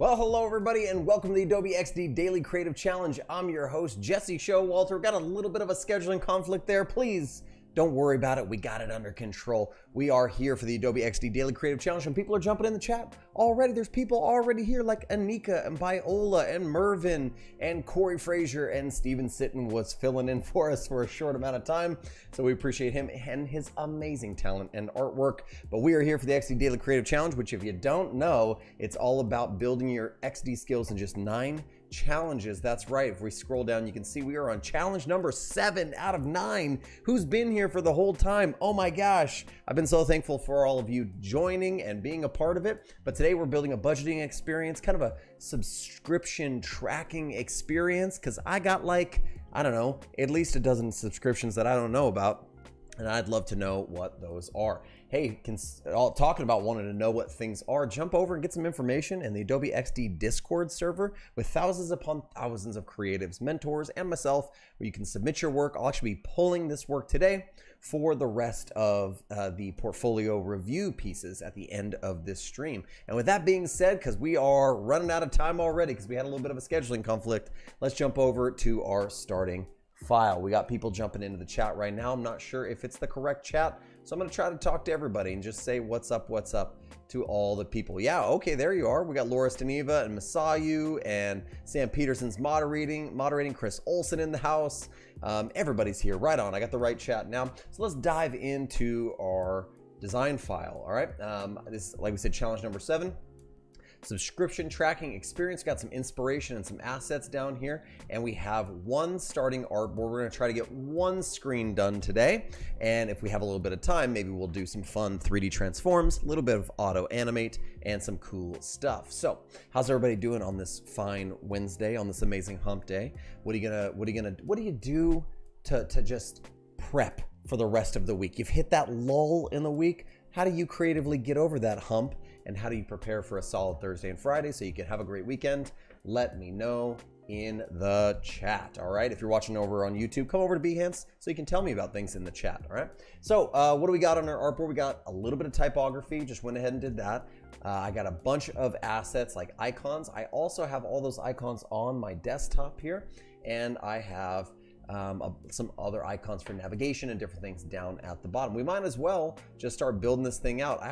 Well, hello everybody and welcome to the Adobe XD Daily Creative Challenge. I'm your host, Jesse Showalter. Got a little bit of a scheduling conflict there. Please don't worry about it. We got it under control. We are here for the Adobe XD Daily Creative Challenge and people are jumping in the chat already. There's people already here like Anika and Viola and Mervin and Corey Frazier, and Steven Sitton was filling in for us for a short amount of time. So we appreciate him and his amazing talent and artwork. But we are here for the XD Daily Creative Challenge, which if you don't know, it's all about building your XD skills in just 9 challenges. That's right. If we scroll down, you can see we are on challenge number 7 out of 9. Who's been here for the whole time? Oh my gosh. I've been so thankful for all of you joining and being a part of it. But today we're building a budgeting experience, kind of a subscription tracking experience, because I got like, I don't know, at least a dozen subscriptions that I don't know about. And I'd love to know what those are. Hey, talking about wanting to know what things are, jump over and get some information in the Adobe XD Discord server with thousands upon thousands of creatives, mentors, and myself, where you can submit your work. I'll actually be pulling this work today for the rest of the portfolio review pieces at the end of this stream. And with that being said, because we are running out of time already, because we had a little bit of a scheduling conflict, let's jump over to our starting file. We got people jumping into the chat right now. I'm not sure if it's the correct chat, so I'm going to try to talk to everybody and just say what's up to all the people. Yeah, okay, there you are. We got Laura Staneva and Masayu and Sam Peterson's moderating Chris Olson in the house. Everybody's here. Right on. I got the right chat now. So let's dive into our design file. All right. This, like we said, challenge number 7. Subscription tracking experience. Got some inspiration and some assets down here, and we have one starting artboard. We're going to try to get one screen done today, and if we have a little bit of time, maybe we'll do some fun 3D transforms, a little bit of auto animate, and some cool stuff. So how's everybody doing on this fine Wednesday, on this amazing hump day? What do you do to just prep for the rest of the week? You've hit that lull in the week. How do you creatively get over that hump? And how do you prepare for a solid Thursday and Friday so you can have a great weekend? Let me know in the chat, all right? If you're watching over on YouTube, come over to Behance so you can tell me about things in the chat, all right? So what do we got on our artboard? We got a little bit of typography, just went ahead and did that. I got a bunch of assets like icons. I also have all those icons on my desktop here, and I have some other icons for navigation and different things down at the bottom. We might as well just start building this thing out.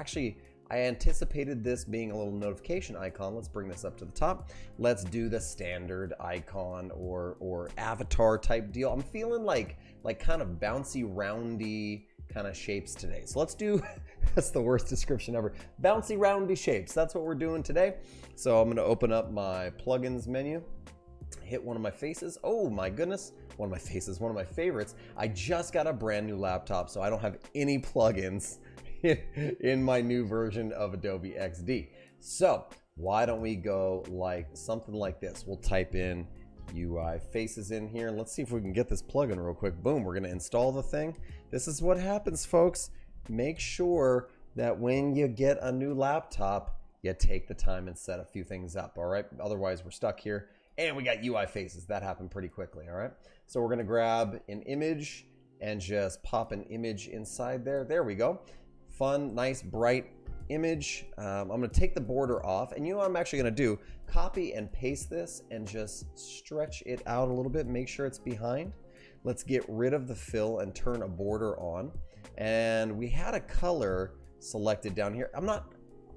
I anticipated this being a little notification icon. Let's bring this up to the top. Let's do the standard icon or avatar type deal. I'm feeling like kind of bouncy, roundy kind of shapes today. So let's do, that's the worst description ever. Bouncy, roundy shapes. That's what we're doing today. So I'm gonna open up my plugins menu, hit one of my faces. Oh my goodness, one of my faces, one of my favorites. I just got a brand new laptop, so I don't have any plugins in my new version of Adobe XD. So why don't we go like something like this? We'll type in UI faces in here, and let's see if we can get this plugin real quick. Boom, we're gonna install the thing. This is what happens, folks. Make sure that when you get a new laptop, you take the time and set a few things up, all right? Otherwise, we're stuck here. And we got UI faces. That happened pretty quickly, all right? So we're gonna grab an image and just pop an image inside there. There we go. Fun, nice, bright image. I'm gonna take the border off, and you know what I'm actually gonna do? Copy and paste this and just stretch it out a little bit, make sure it's behind. Let's get rid of the fill and turn a border on. And we had a color selected down here. I'm not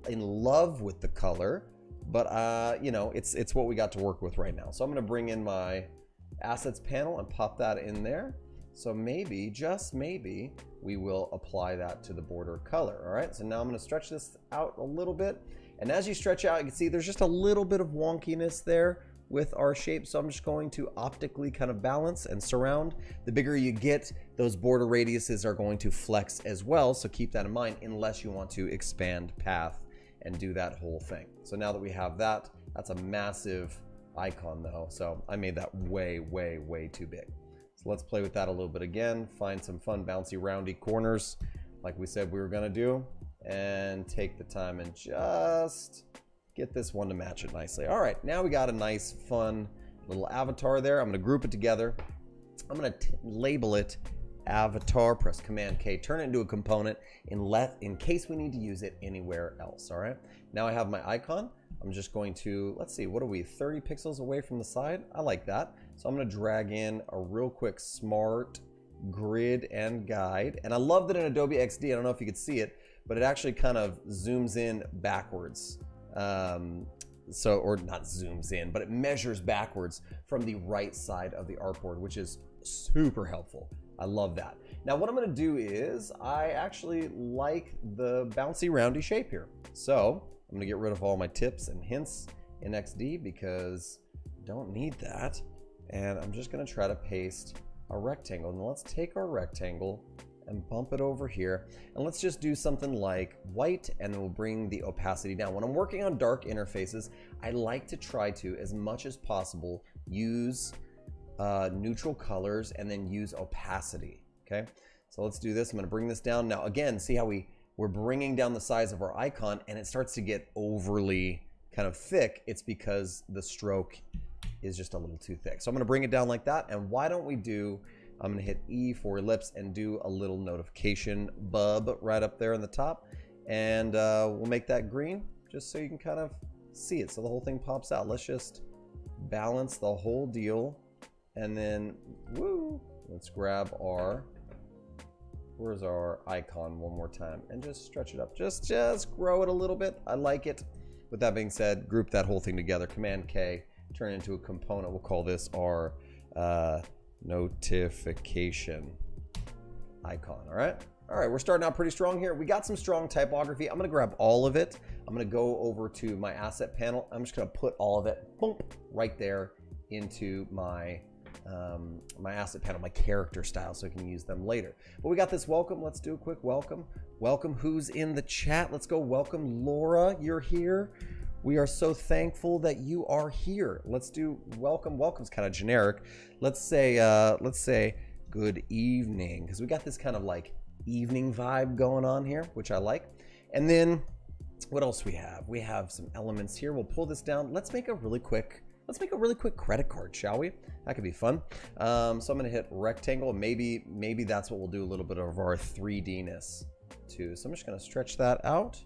in love with the color, but you know, it's what we got to work with right now. So I'm gonna bring in my assets panel and pop that in there. So maybe, just maybe, we will apply that to the border color, all right? So now I'm gonna stretch this out a little bit. And as you stretch out, you can see there's just a little bit of wonkiness there with our shape. So I'm just going to optically kind of balance and surround. The bigger you get, those border radiuses are going to flex as well. So keep that in mind unless you want to expand path and do that whole thing. So now that we have that, that's a massive icon though. So I made that way, way, way too big. So let's play with that a little bit again, find some fun bouncy roundy corners like we said we were gonna do, and take the time and just get this one to match it nicely. All right, now we got a nice fun little avatar there. I'm gonna group it together. I'm gonna label it avatar, press Command K, turn it into a component in case we need to use it anywhere else. All right, now I have my icon. I'm just going to, let's see, what are we, 30 pixels away from the side? I like that. So I'm going to drag in a real quick smart grid and guide. And I love that in Adobe XD, I don't know if you could see it, but it actually kind of zooms in backwards. Or not zooms in, but it measures backwards from the right side of the artboard, which is super helpful. I love that. Now what I'm going to do is I actually like the bouncy roundy shape here. So I'm going to get rid of all my tips and hints in XD because I don't need that. And I'm just going to try to paste a rectangle. Now let's take our rectangle and bump it over here. And let's just do something like white, and then we'll bring the opacity down. When I'm working on dark interfaces, I like to try to, as much as possible, use neutral colors and then use opacity. Okay, so let's do this. I'm going to bring this down. Now again, see how we're bringing down the size of our icon and it starts to get overly kind of thick. It's because the stroke is just a little too thick. So I'm going to bring it down like that. And why don't we do, I'm going to hit E for ellipse and do a little notification bub right up there in the top. And we'll make that green just so you can kind of see it. So the whole thing pops out. Let's just balance the whole deal. And then, woo, let's grab our, where's our icon one more time and just stretch it up. Just grow it a little bit. I like it. With that being said, group that whole thing together. Command K, turn it into a component. We'll call this our notification icon. All right, we're starting out pretty strong here. We got some strong typography. I'm gonna grab all of it. I'm gonna go over to my asset panel. I'm just gonna put all of it, boom, right there into my my asset panel, my character style, so I can use them later. But we got this welcome. Let's do a quick welcome. Welcome, who's in the chat? Let's go welcome. Laura, you're here. We are so thankful that you are here. Let's do welcome. Welcome's kind of generic. Let's say good evening, because we got this kind of like evening vibe going on here, which I like. And then what else we have? We have some elements here. We'll pull this down. Let's make a really quick credit card, shall we? That could be fun. So I'm gonna hit rectangle. Maybe that's what we'll do a little bit of our 3D-ness too. So I'm just gonna stretch that out.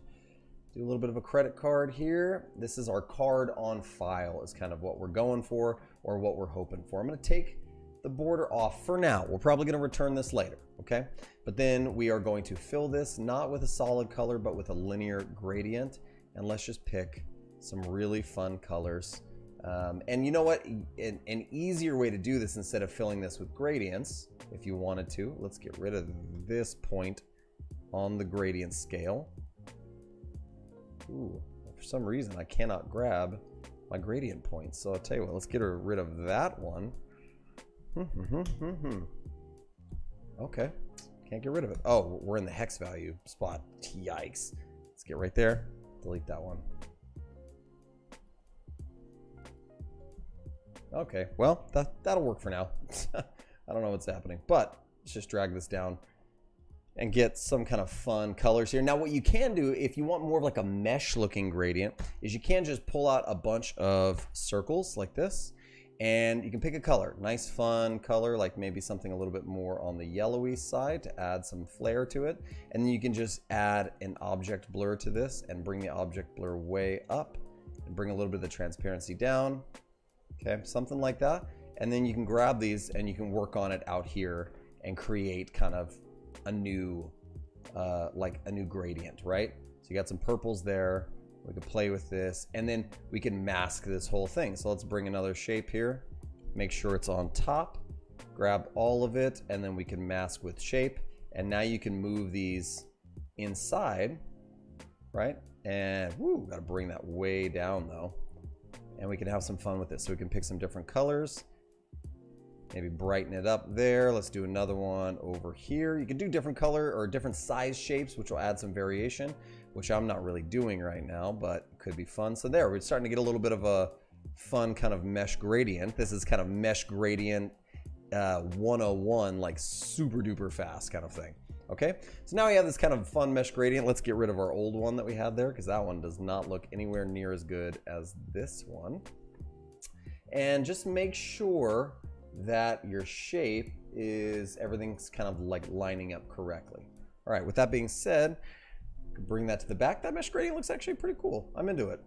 Do a little bit of a credit card here. This is our card on file is kind of what we're going for or what we're hoping for. I'm gonna take the border off for now. We're probably gonna return this later, okay? But then we are going to fill this not with a solid color, but with a linear gradient. And let's just pick some really fun colors. And you know what? An easier way to do this instead of filling this with gradients, if you wanted to, let's get rid of this point on the gradient scale. Ooh, for some reason I cannot grab my gradient points. So I'll tell you what, let's get rid of that one. Okay, can't get rid of it. Oh, we're in the hex value spot. Yikes. Let's get right there, delete that one. Okay, well, that'll work for now. I don't know what's happening, but let's just drag this down and get some kind of fun colors here. Now, what you can do if you want more of like a mesh looking gradient is you can just pull out a bunch of circles like this, and you can pick a color, nice fun color, like maybe something a little bit more on the yellowy side to add some flair to it. And then you can just add an object blur to this and bring the object blur way up and bring a little bit of the transparency down. Okay, something like that. And then you can grab these and you can work on it out here and create kind of a new, like a new gradient, right? So you got some purples there. We could play with this and then we can mask this whole thing. So let's bring another shape here, make sure it's on top, grab all of it, and then we can mask with shape. And now you can move these inside, right? And woo, gotta bring that way down though. And we can have some fun with this. So we can pick some different colors, maybe brighten it up there. Let's do another one over here. You can do different color or different size shapes, which will add some variation, which I'm not really doing right now, but could be fun. So there, we're starting to get a little bit of a fun kind of mesh gradient. This is kind of mesh gradient 101, like super duper fast kind of thing. Okay, so now we have this kind of fun mesh gradient. Let's get rid of our old one that we had there because that one does not look anywhere near as good as this one. And just make sure that your shape is, everything's kind of like lining up correctly. All right, with that being said, Bring that to the back. That mesh gradient looks actually pretty cool. I'm into it.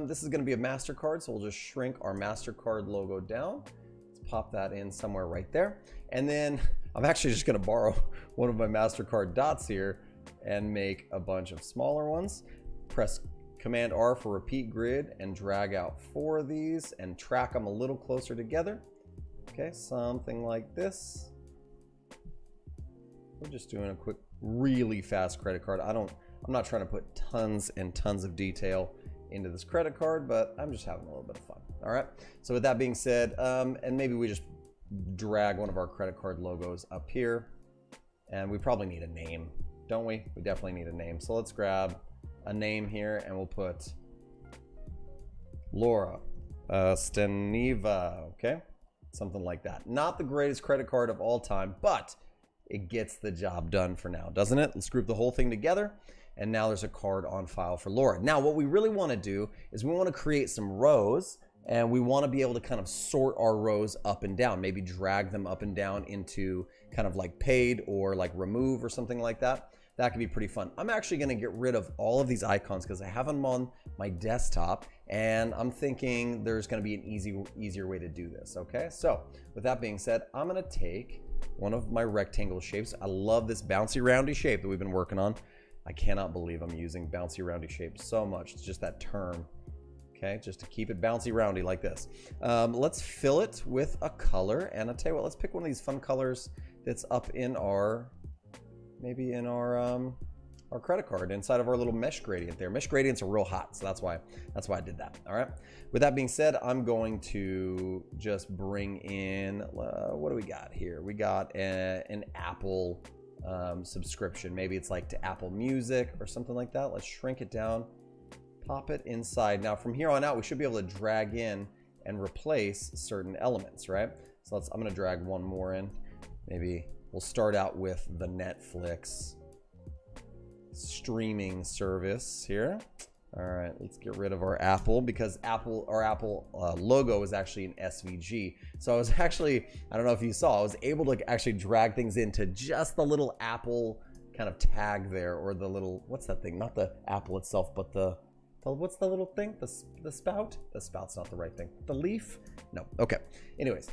This is going to be a MasterCard, so we'll just shrink our MasterCard logo down. Let's pop that in somewhere right there. And then I'm actually just going to borrow one of my MasterCard dots here and make a bunch of smaller ones. Press Command R for repeat grid and drag out 4 of these and track them a little closer together. Okay, something like this. We're just doing a quick, really fast credit card. I'm not trying to put tons and tons of detail into this credit card, but I'm just having a little bit of fun. All right. So with that being said, and maybe we just drag one of our credit card logos up here, and we probably need a name, don't we? We definitely need a name. So let's grab a name here, and we'll put Laura Steneva. Okay, something like that. Not the greatest credit card of all time, but it gets the job done for now, doesn't it? Let's group the whole thing together. And now there's a card on file for Laura. Now, what we really want to do is we want to create some rows, and we want to be able to kind of sort our rows up and down, maybe drag them up and down into kind of like paid or like remove or something like that. That could be pretty fun. I'm actually going to get rid of all of these icons because I have them on my desktop, and I'm thinking there's going to be an easier way to do this. Okay, so with that being said, I'm going to take one of my rectangle shapes. I love this bouncy roundy shape that we've been working on. I cannot believe I'm using bouncy roundy shape so much. It's just that term. Okay, just to keep it bouncy roundy like this. Let's fill it with a color, and I'll tell you what, let's pick one of these fun colors that's up in our, maybe in our credit card inside of our little mesh gradient there. Mesh gradients are real hot, so that's why I did that. All right. With that being said, I'm going to just bring in, what do we got here? We got an Apple subscription. Maybe it's like to Apple Music or something like that. Let's shrink it down, pop it inside. Now from here on out, we should be able to drag in and replace certain elements, right? So I'm going to drag one more in. Maybe we'll start out with the Netflix streaming service here. All right, let's get rid of our Apple, because our Apple logo is actually an SVG. So I was actually, I don't know if you saw, I was able to actually drag things into just the little Apple kind of tag there, or the little, what's that thing? Not the Apple itself, but the what's the little thing? The spout? The spout's not the right thing. The leaf? No. Okay. Anyways,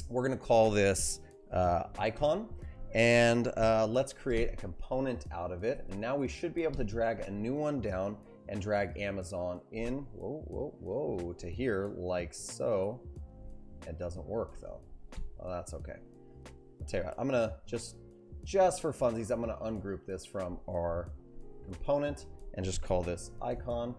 we're gonna call this icon. And let's create a component out of it. And now we should be able to drag a new one down and drag Amazon in, whoa, to here like so. It doesn't work though. Well, that's okay. I'll tell you what, I'm gonna just for funsies, I'm gonna ungroup this from our component and just call this icon.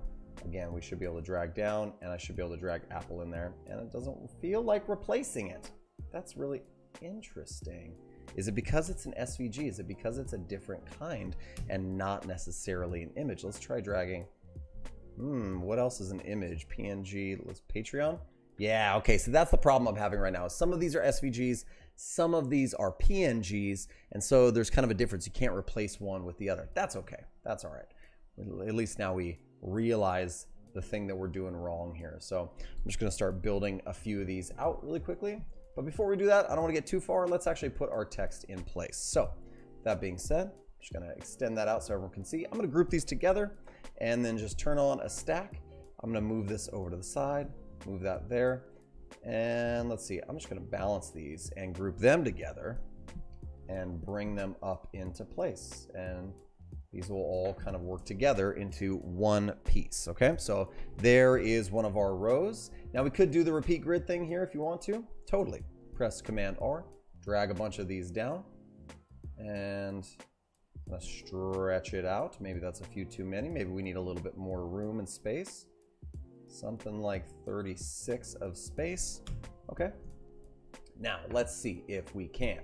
Again, we should be able to drag down, and I should be able to drag Apple in there, and it doesn't feel like replacing it. That's really interesting. Is it because it's an SVG? Is it because it's a different kind and not necessarily an image? Let's try dragging. What else is an image? PNG, let's Patreon. Yeah, okay, so that's the problem I'm having right now. Some of these are SVGs, some of these are PNGs, and so there's kind of a difference. You can't replace one with the other. That's okay, that's all right. At least now we realize the thing that we're doing wrong here. So I'm just gonna start building a few of these out really quickly. But before we do that, I don't want to get too far. Let's actually put our text in place. So that being said, I'm just going to extend that out so everyone can see. I'm going to group these together and then just turn on a stack. I'm going to move this over to the side, move that there. And let's see, I'm just going to balance these and group them together and bring them up into place. And these will all kind of work together into one piece. Okay, so there is one of our rows. Now we could do the repeat grid thing here if you want to. Totally. Press Command R, drag a bunch of these down, and let's stretch it out. Maybe that's a few too many. Maybe we need a little bit more room and space. Something like 36 of space. Okay. Now let's see if we can.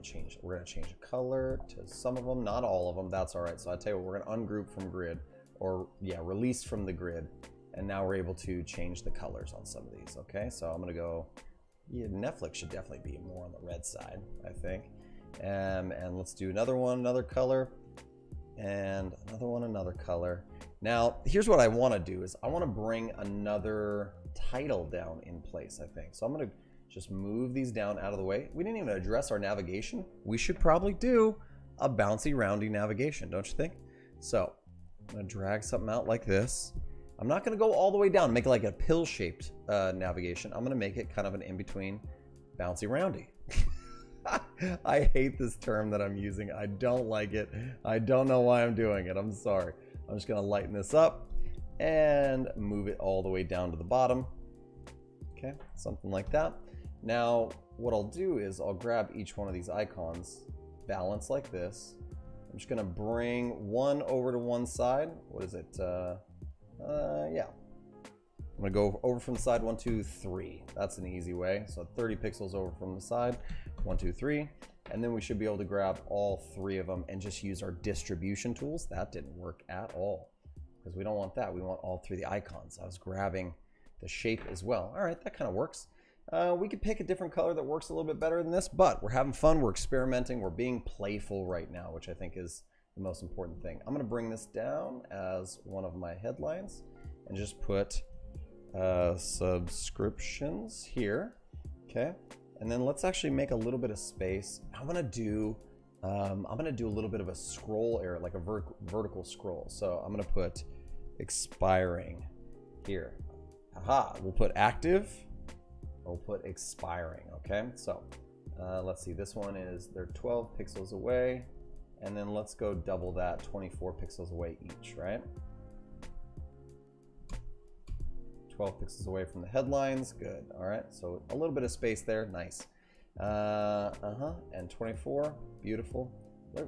Change. We're going to change the color to some of them, not all of them. That's all right. So I tell you what, we're going to ungroup from grid, or yeah, release from the grid. And now we're able to change the colors on some of these. Okay, so I'm going to go, yeah, Netflix should definitely be more on the red side, I think. And let's do another one, another color, and another one, another color. Now, here's what I want to do is I want to bring another title down in place, I think. So I'm going to just move these down out of the way. We didn't even address our navigation. We should probably do. a bouncy, roundy navigation, don't you think? So I'm gonna drag something out like this. I'm not gonna go all the way down, make it like a pill-shaped navigation. I'm gonna make it kind of an in-between bouncy, roundy. I hate this term that I'm using. I don't like it. I don't know why I'm doing it. I'm sorry. I'm just gonna lighten this up and move it all the way down to the bottom. Okay, something like that. Now, what I'll do is I'll grab each one of these icons, balance like this. I'm just gonna bring one over to one side. What is it? Yeah. I'm gonna go over from the side, 1, 2, 3. That's an easy way. So 30 pixels over from the side, 1, 2, 3. And then we should be able to grab all 3 of them and just use our distribution tools. That didn't work at all because we don't want that. We want all 3 of the icons. I was grabbing the shape as well. All right, that kind of works. We could pick a different color that works a little bit better than this, but we're having fun, we're experimenting, we're being playful right now, which I think is the most important thing. I'm gonna bring this down as one of my headlines and just put subscriptions here, okay? And then let's actually make a little bit of space. I'm gonna do a little bit of a scroll area, like a vertical scroll. So I'm gonna put expiring here. Aha, we'll put active, we'll put expiring, okay? So let's see, this one is, they're 12 pixels away, and then let's go double that, 24 pixels away each, right? 12 pixels away from the headlines, good, all right? So a little bit of space there, nice. And 24, beautiful.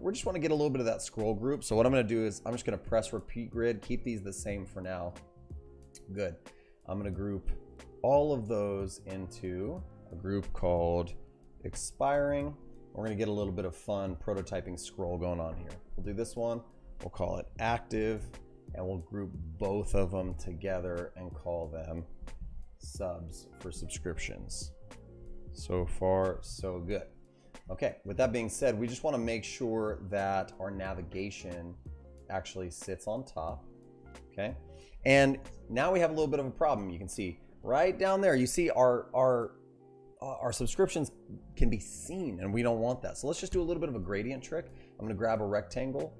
We just want to get a little bit of that scroll group. So what I'm gonna do is I'm just gonna press repeat grid, keep these the same for now. Good. I'm gonna group all of those into a group called expiring. We're gonna get a little bit of fun prototyping scroll going on here. We'll do this one, we'll call it active, and we'll group both of them together and call them subs for subscriptions. So far, so good. Okay, with that being said, we just wanna make sure that our navigation actually sits on top, okay? And now we have a little bit of a problem. You can see right down there, you see our subscriptions can be seen, and we don't want that. So let's just do a little bit of a gradient trick. I'm gonna grab a rectangle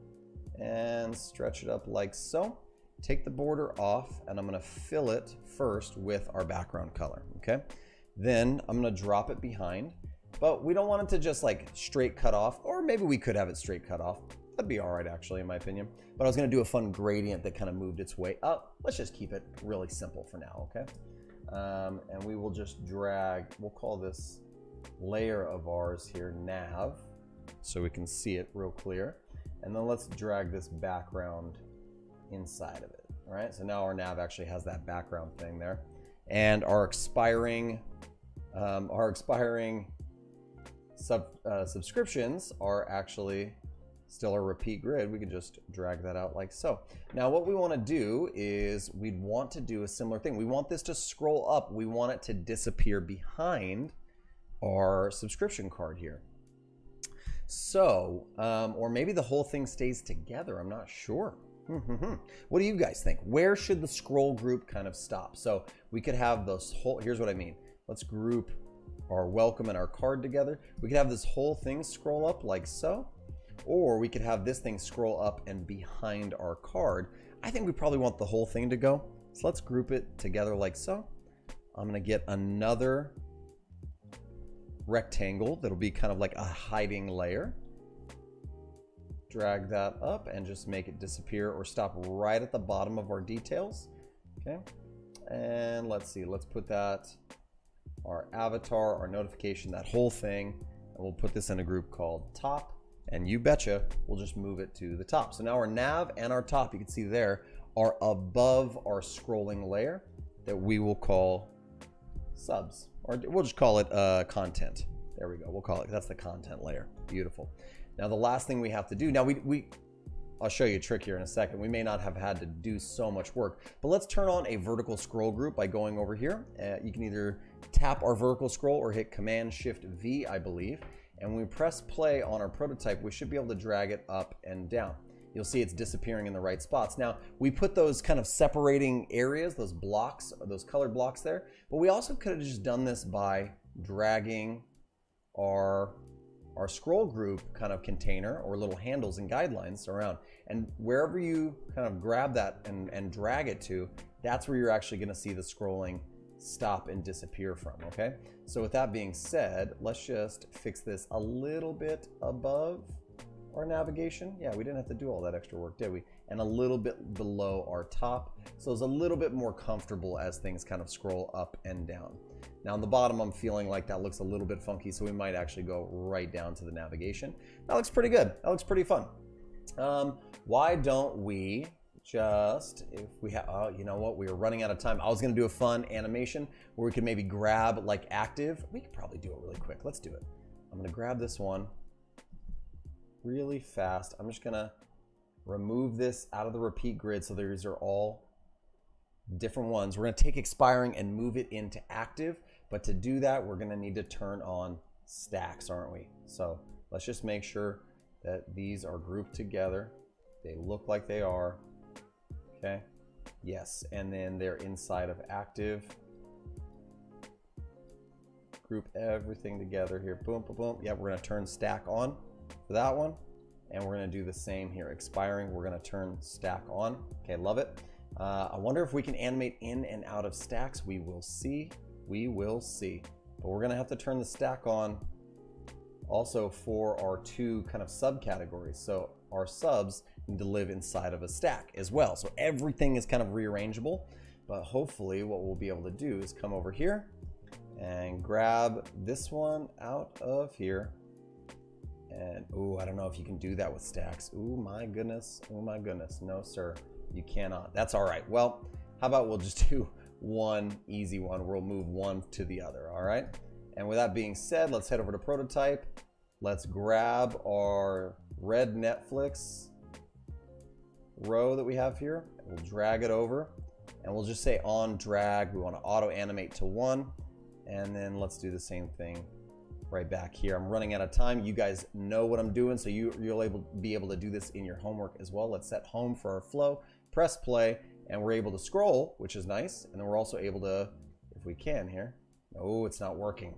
and stretch it up like so. Take the border off, and I'm gonna fill it first with our background color, okay? Then I'm gonna drop it behind, but we don't want it to just like straight cut off, or maybe we could have it straight cut off. That'd be all right, actually, in my opinion. But I was gonna do a fun gradient that kind of moved its way up. Let's just keep it really simple for now, okay? And we will just drag, we'll call this layer of ours here nav, so we can see it real clear. And then let's drag this background inside of it, all right? So now our nav actually has that background thing there. And our expiring subscriptions are actually still a repeat grid. We could just drag that out like so. Now what we want to do is we'd want to do a similar thing. We want this to scroll up. We want it to disappear behind our subscription card here. So, or maybe the whole thing stays together. I'm not sure. What do you guys think? Where should the scroll group kind of stop? So we could have this whole, here's what I mean. Let's group our welcome and our card together. We could have this whole thing scroll up like so. Or we could have this thing scroll up and behind our card. I think we probably want the whole thing to go. So let's group it together like so. I'm gonna get another rectangle that'll be kind of like a hiding layer. Drag that up and just make it disappear or stop right at the bottom of our details. Okay, and let's see, let's put that, our avatar, our notification, that whole thing, and we'll put this in a group called top. And you betcha, we'll just move it to the top. So now our nav and our top, you can see there, are above our scrolling layer that we will call subs, or we'll just call it content. There we go, we'll call it, that's the content layer. Beautiful. Now the last thing we have to do, now I'll show you a trick here in a second. We may not have had to do so much work, but let's turn on a vertical scroll group by going over here. You can either tap our vertical scroll or hit Command-Shift-V, I believe. And when we press play on our prototype, we should be able to drag it up and down. You'll see it's disappearing in the right spots. Now, we put those kind of separating areas, those blocks, those colored blocks there, but we also could have just done this by dragging our our scroll group kind of container or little handles and guidelines around. And wherever you kind of grab that and drag it to, that's where you're actually going to see the scrolling stop and disappear from, okay? So with that being said, let's just fix this a little bit above our navigation. Yeah, we didn't have to do all that extra work, did we? And a little bit below our top. So it's a little bit more comfortable as things kind of scroll up and down. Now on the bottom, I'm feeling like that looks a little bit funky, so we might actually go right down to the navigation. That looks pretty good. That looks pretty fun. Why don't we just, if we have, oh, you know what? We are running out of time. I was going to do a fun animation where we could maybe grab like active. We could probably do it really quick. Let's do it. I'm going to grab this one really fast. I'm just going to remove this out of the repeat grid. So these are all different ones. We're going to take expiring and move it into active. But to do that, we're going to need to turn on stacks, aren't we? So let's just make sure that these are grouped together. They look like they are. Okay. Yes. And then they're inside of active. Group everything together here. Boom, boom, boom. Yeah, we're going to turn stack on for that one. And we're going to do the same here. Expiring, we're going to turn stack on. Okay, love it. I wonder if we can animate in and out of stacks. We will see. We will see. But we're going to have to turn the stack on also for our two kind of subcategories. So our subs need to live inside of a stack as well. So everything is kind of rearrangeable. But hopefully what we'll be able to do is come over here and grab this one out of here. And, ooh, I don't know if you can do that with stacks. Ooh, my goodness. Oh, my goodness. No, sir. You cannot. That's all right. Well, how about we'll just do one easy one. We'll move one to the other, all right? And with that being said, let's head over to prototype. Let's grab our red Netflix row that we have here. We'll drag it over. And we'll just say on drag. We want to auto animate to 1. And then let's do the same thing right back here. I'm running out of time. You guys know what I'm doing, so you'll be able to do this in your homework as well. Let's set home for our flow, press play, and we're able to scroll, which is nice. And then we're also able to, if we can here. Oh, it's not working.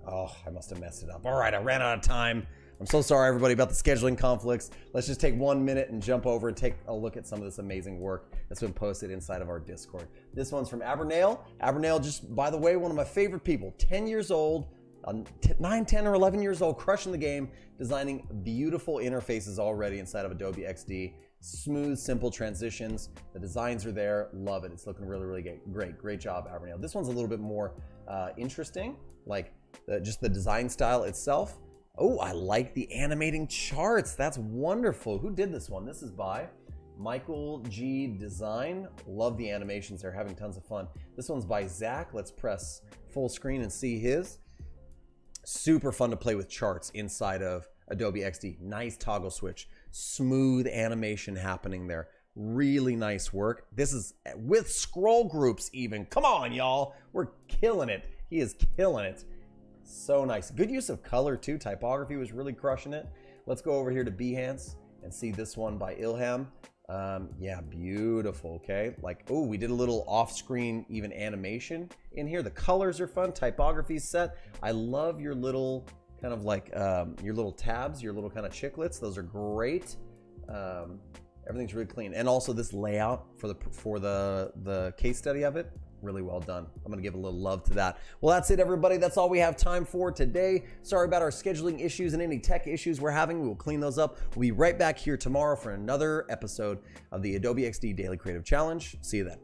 Oh, I must have messed it up. All right, I ran out of time. I'm so sorry, everybody, about the scheduling conflicts. Let's just take 1 minute and jump over and take a look at some of this amazing work that's been posted inside of our Discord. This one's from Abernail. Abernail, just by the way, one of my favorite people, 10 years old, 9, 10, or 11 years old, crushing the game, designing beautiful interfaces already inside of Adobe XD. Smooth, simple transitions. The designs are there. Love it. It's looking really, really great. Great job, Abernail. This one's a little bit more interesting, like just the design style itself. Oh, I like the animating charts. That's wonderful. Who did this one? This is by Michael G. Design. Love the animations. They're having tons of fun. This one's by Zach. Let's press full screen and see his. Super fun to play with charts inside of Adobe XD. Nice toggle switch. Smooth animation happening there. Really nice work. This is with scroll groups even. Come on, y'all. We're killing it. He is killing it. So nice. Good use of color too. Typography was really crushing it. Let's go over here to Behance and see this one by Ilham. Yeah, beautiful. Okay, like, oh, we did a little off-screen even animation in here. The colors are fun. Typography's set. I love your little kind of like your little tabs, your little kind of chiclets. Those are great. Everything's really clean, and also this layout for the case study of it. Really well done. I'm gonna give a little love to that. Well, that's it, everybody. That's all we have time for today. Sorry about our scheduling issues and any tech issues we're having. We will clean those up. We'll be right back here tomorrow for another episode of the Adobe XD Daily Creative Challenge. See you then.